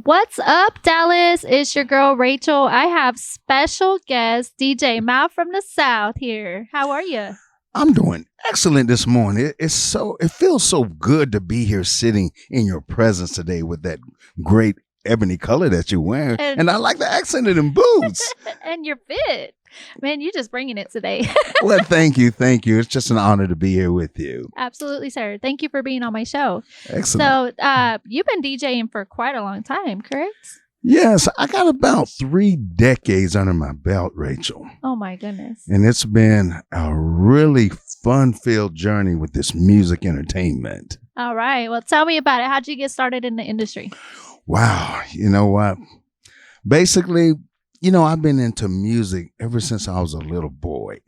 What's up, Dallas? It's your girl, Rachel. I have special guest DJ Mal from the South here. How are you? I'm doing excellent this morning. It feels so good to be here sitting in your presence today with that great ebony color that you're wearing. And I like the accent of them boots. And your fit. Man, you're just bringing it today. Well, thank you. Thank you. It's just an honor to be here with you. Absolutely, sir. Thank you for being on my show. Excellent. So you've been DJing for quite a long time, correct? Yes, I got about 3 decades under my belt, Rachel. Oh, my goodness. And it's been a really fun-filled journey with this music entertainment. All right. Well, tell me about it. How'd you get started in the industry? Wow. You know what? Basically, I've been into music ever since I was a little boy.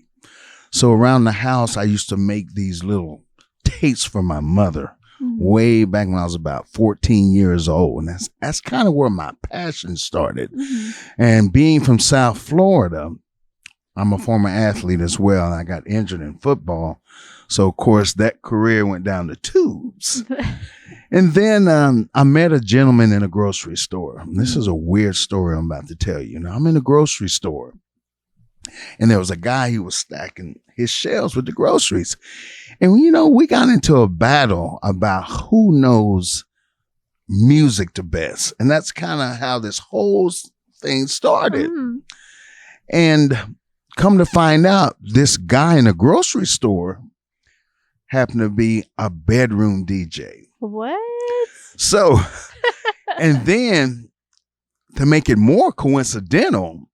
So around the house, I used to make these little tapes for my mother way back when I was about 14 years old. And that's kind of where my passion started. And being from South Florida, I'm a former athlete as well. And I got injured in football. So, of course, that career went down the tubes. And then I met a gentleman in a grocery store. This is a weird story I'm about to tell you. I'm in a grocery store, and there was a guy who was stacking his shelves with the groceries. And, we got into a battle about who knows music the best. And that's kind of how this whole thing started. And come to find out, this guy in a grocery store happened to be a bedroom DJ. What? So, and then to make it more coincidental,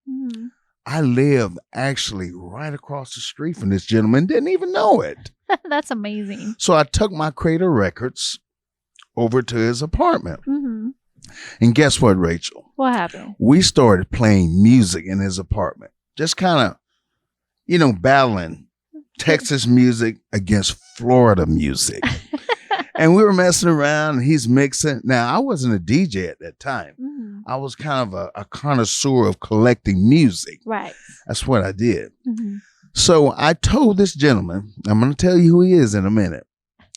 I live actually right across the street from this gentleman, didn't even know it. That's amazing. So I took my Crater Records over to his apartment. And guess what, Rachel? What happened? We started playing music in his apartment. Just kind of, battling Texas music against Florida music. And we were messing around and he's mixing. Now, I wasn't a DJ at that time. I was kind of a connoisseur of collecting music. Right. That's what I did. So I told this gentleman, I'm going to tell you who he is in a minute.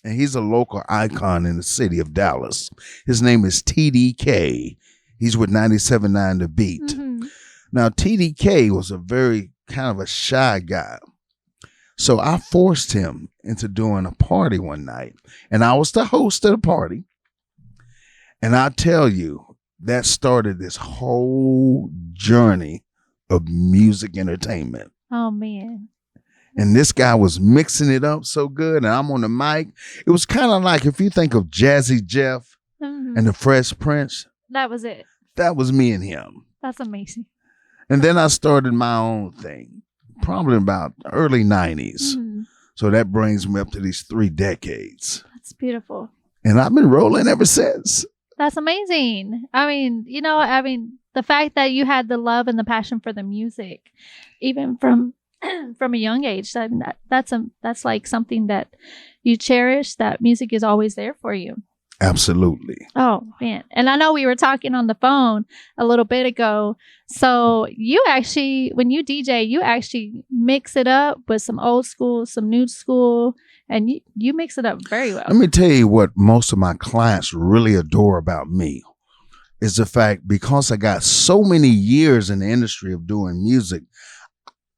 And he's a local icon in the city of Dallas. His name is TDK. He's with 97.9 The Beat. Now, TDK was a very kind of a shy guy. So I forced him into doing a party one night, and I was the host of the party. And I tell you, that started this whole journey of music entertainment. Oh, man. And this guy was mixing it up so good, and I'm on the mic. It was kind of like if you think of Jazzy Jeff and the Fresh Prince. That was it. That was me and him. That's amazing. And then I started my own thing. Probably about early 90s. So that brings me up to these 3 decades. That's beautiful. And I've been rolling ever since. That's amazing. I mean, the fact that you had the love and the passion for the music, even from a young age, that's like something that you cherish, that music is always there for you. Absolutely. Oh, man. And I know we were talking on the phone a little bit ago. So you actually, when you DJ, you actually mix it up with some old school, some new school, and you mix it up very well. Let me tell you what most of my clients really adore about me is the fact, because I got so many years in the industry of doing music,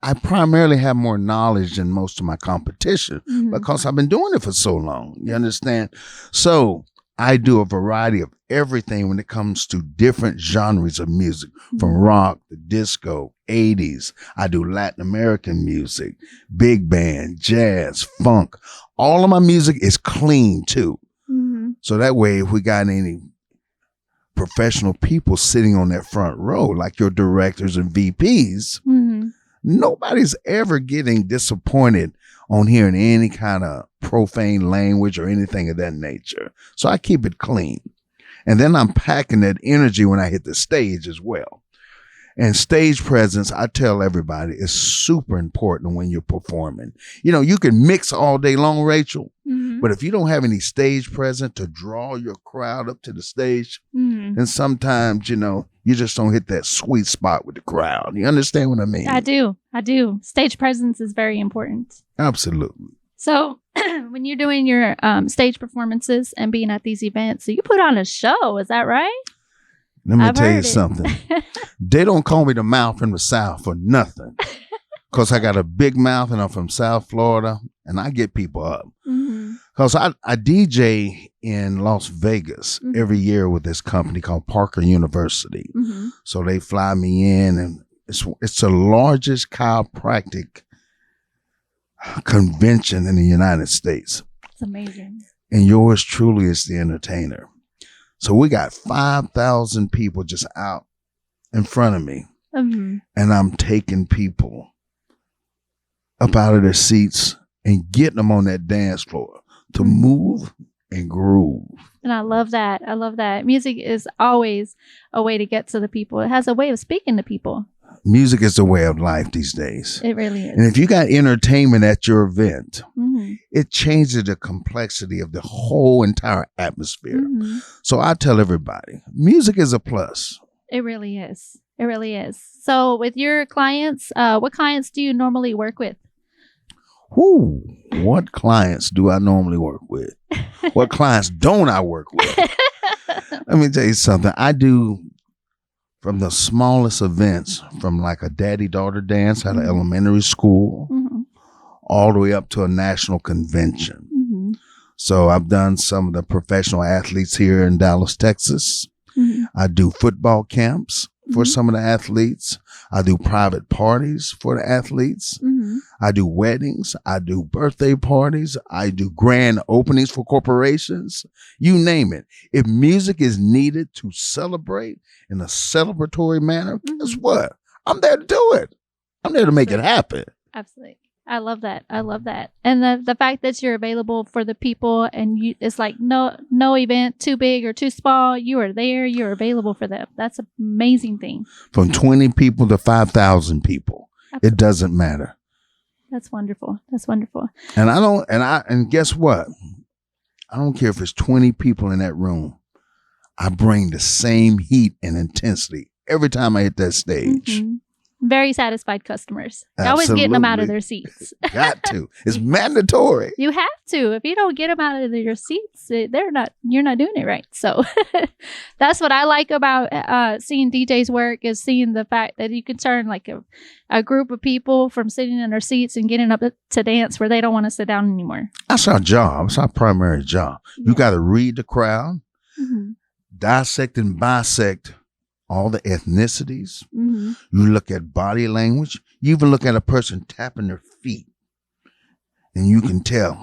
I primarily have more knowledge than most of my competition because I've been doing it for so long. You understand? So I do a variety of everything when it comes to different genres of music, from rock to disco, 80s. I do Latin American music, big band, jazz, funk. All of my music is clean too. So that way, if we got any professional people sitting on that front row, like your directors and VPs, nobody's ever getting disappointed on hearing any kind of profane language or anything of that nature. So I keep it clean. And then I'm packing that energy when I hit the stage as well. And stage presence, I tell everybody, is super important when you're performing. You can mix all day long, Rachel, but if you don't have any stage presence to draw your crowd up to the stage, then sometimes, you just don't hit that sweet spot with the crowd. You understand what I mean? I do. Stage presence is very important. Absolutely. So when you're doing your stage performances and being at these events, so you put on a show, is that right? Let me I've tell you heard it. something. They don't call me the mouth from the South for nothing. Because I got a big mouth and I'm from South Florida and I get people up. Mm-hmm. Because I DJ in Las Vegas Mhm. every year with this company called Parker University. Mm-hmm. So they fly me in, and it's the largest chiropractic convention in the United States. It's amazing. And yours truly is the entertainer. So we got 5,000 people just out in front of me, Mm-hmm. and I'm taking people up out of their seats and getting them on that dance floor to Mhm. move and groove. And I love that. I love that. Music is always a way to get to the people. It has a way of speaking to people. Music is the way of life these days. It really And is. if you got entertainment at your event, Mm-hmm. it changes the complexity of the whole entire atmosphere. Mm-hmm. So I tell everybody, music is a plus. It really is. It really is. So with your clients, what clients do you normally work with? Whoo, what clients do I normally work with? What clients don't I work with? Let me tell you something. I do from the smallest events, from like a daddy-daughter dance at an Mhm. elementary school, Mm-hmm. all the way up to a national convention. Mm-hmm. So I've done some of the professional athletes here in Dallas, Texas. Mm-hmm. I do football camps for Mhm. some of the athletes. I do private parties for the athletes. Mm-hmm. I do weddings. I do birthday parties. I do grand openings for corporations. You name it. If music is needed to celebrate in a celebratory manner, guess Mhm. what? I'm there to do it. I'm there to make it happen. Absolutely. I love that. I love that. And the fact that you're available for the people and it's like no event too big or too small. You are there. You're available for them. That's an amazing thing. From 20 people to 5,000 people. It doesn't matter. That's wonderful. That's wonderful. And guess what? I don't care if it's 20 people in that room. I bring the same heat and intensity every time I hit that stage. Mhm. Very satisfied customers. You're always getting them out of Absolutely. their seats. Got to. It's mandatory. You have to. If you don't get them out of their seats, you're not doing it right. So that's what I like about seeing DJ's work, is seeing the fact that you can turn like a group of people from sitting in their seats and getting up to dance where they don't want to sit down anymore. That's our job. It's our primary job. You got to read the crowd, Mm-hmm. dissect and bisect all the ethnicities. Mm-hmm. You look at body language. You even look at a person tapping their feet. And you can tell,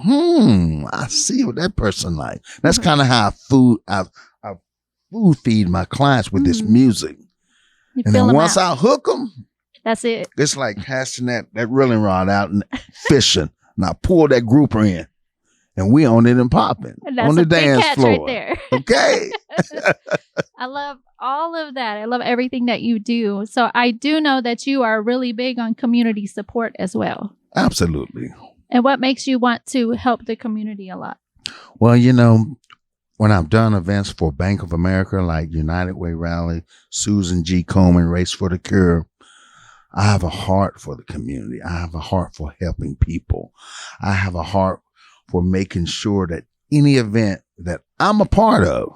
I see what that person like. That's Mhm. kind of how I food feed my clients with this Mhm. music. You And fill then 'em once out. I hook them, That's it. it's like casting that reeling rod out and fishing. And I pull that grouper in. And we on it and popping And that's on the a big dance catch floor. right there. Okay. I love all of that. I love everything that you do. So I do know that you are really big on community support as well. Absolutely. And what makes you want to help the community a lot? Well, when I've done events for Bank of America, like United Way Rally, Susan G. Komen Race for the Cure, I have a heart for the community. I have a heart for helping people. I have a heart for making sure that any event that I'm a part of,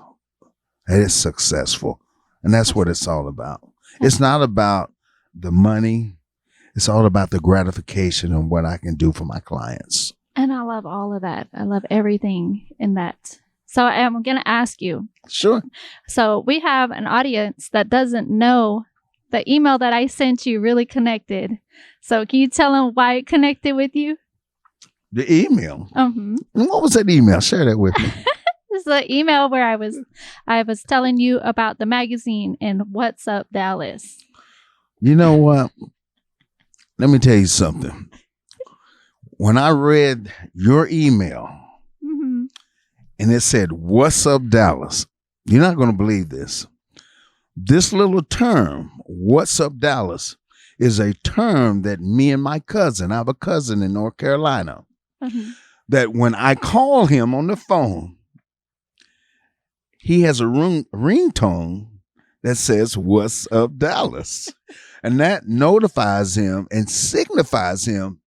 that is successful. And that's what it's all about. It's not about the money. It's all about the gratification and what I can do for my clients. And I love all of that. I love everything in that. So I'm going to ask you. Sure. So we have an audience that doesn't know the email that I sent you really connected. So can you tell them why it connected with you? The email. Mm-hmm. What was that email? Share that with me. This is the email where I was telling you about the magazine and What's Up Dallas. You know what? Let me tell you something. When I read your email Mm-hmm. and it said, "What's up, Dallas?" You're not going to believe this. This little term, "What's up, Dallas," is a term that me and my cousin, I have a cousin in North Carolina, Mm-hmm. that when I call him on the phone, he has a ringtone that says, "What's up, Dallas?" And that notifies him and signifies him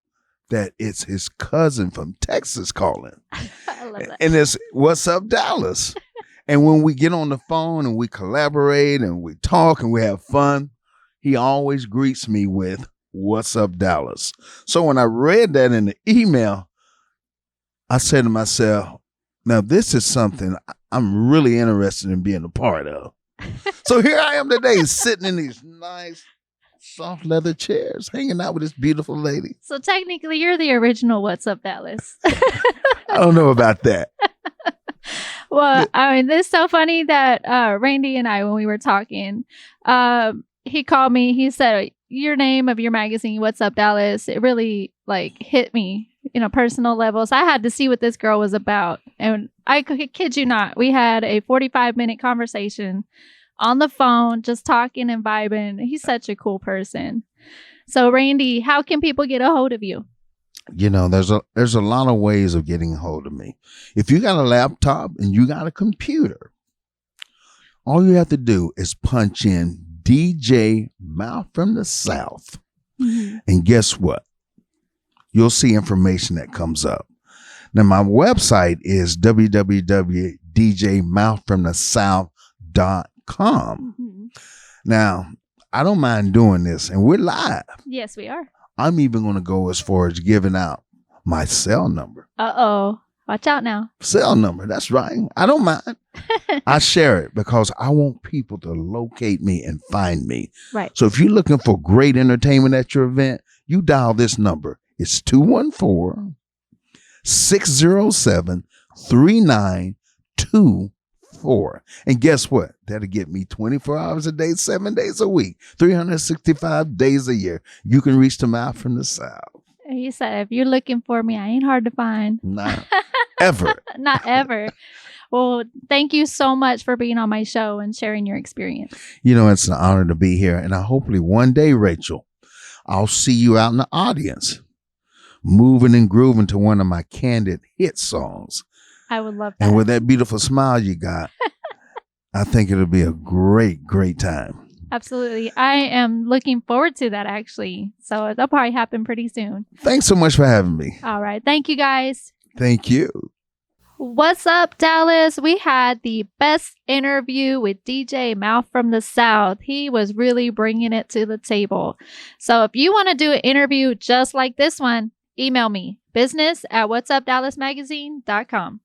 that it's his cousin from Texas calling. I love that. And it's, "What's up, Dallas?" And when we get on the phone and we collaborate and we talk and we have fun, he always greets me with, "What's up, Dallas?" So when I read that in the email, I said to myself, now this is something I'm really interested in being a part of. So here I am today, sitting in these nice, soft leather chairs, hanging out with this beautiful lady. So technically, you're the original What's Up, Dallas. I don't know about that. Well, I mean, this is so funny that Randy and I, when we were talking, he called me. He said, your name of your magazine, What's Up, Dallas, it really like hit me in a personal level. So I had to see what this girl was about. And I kid you not, we had a 45-minute conversation on the phone, just talking and vibing. He's such a cool person. So Randy, how can people get a hold of you? You know, there's a lot of ways of getting a hold of me. If you got a laptop and you got a computer, all you have to do is punch in DJ Mouth from the South. Mm-hmm. And guess what? You'll see information that comes up. Now, my website is www.djmouthfromthesouth.com. Mm-hmm. Now, I don't mind doing this, and we're live. Yes, we are. I'm even going to go as far as giving out my cell number. Uh-oh. Watch out now. Cell number. That's right. I don't mind. I share it because I want people to locate me and find me. Right. So if you're looking for great entertainment at your event, you dial this number. It's 214-607-3924. And guess what? That'll get me 24 hours a day, 7 days a week, 365 days a year. You can reach the Mouth from the South. He said, if you're looking for me, I ain't hard to find. Not ever. Not ever. Well, thank you so much for being on my show and sharing your experience. You know, it's an honor to be here. And I hopefully one day, Rachel, I'll see you out in the audience, moving and grooving to one of my candid hit songs. I would love that. And with that beautiful smile you got, I think it'll be a great, great time. Absolutely. I am looking forward to that, actually. So that'll probably happen pretty soon. Thanks so much for having me. All right. Thank you, guys. Thank you. What's up, Dallas? We had the best interview with DJ Mouth from the South. He was really bringing it to the table. So if you want to do an interview just like this one, email me, business@whatsupdallasmagazine.com.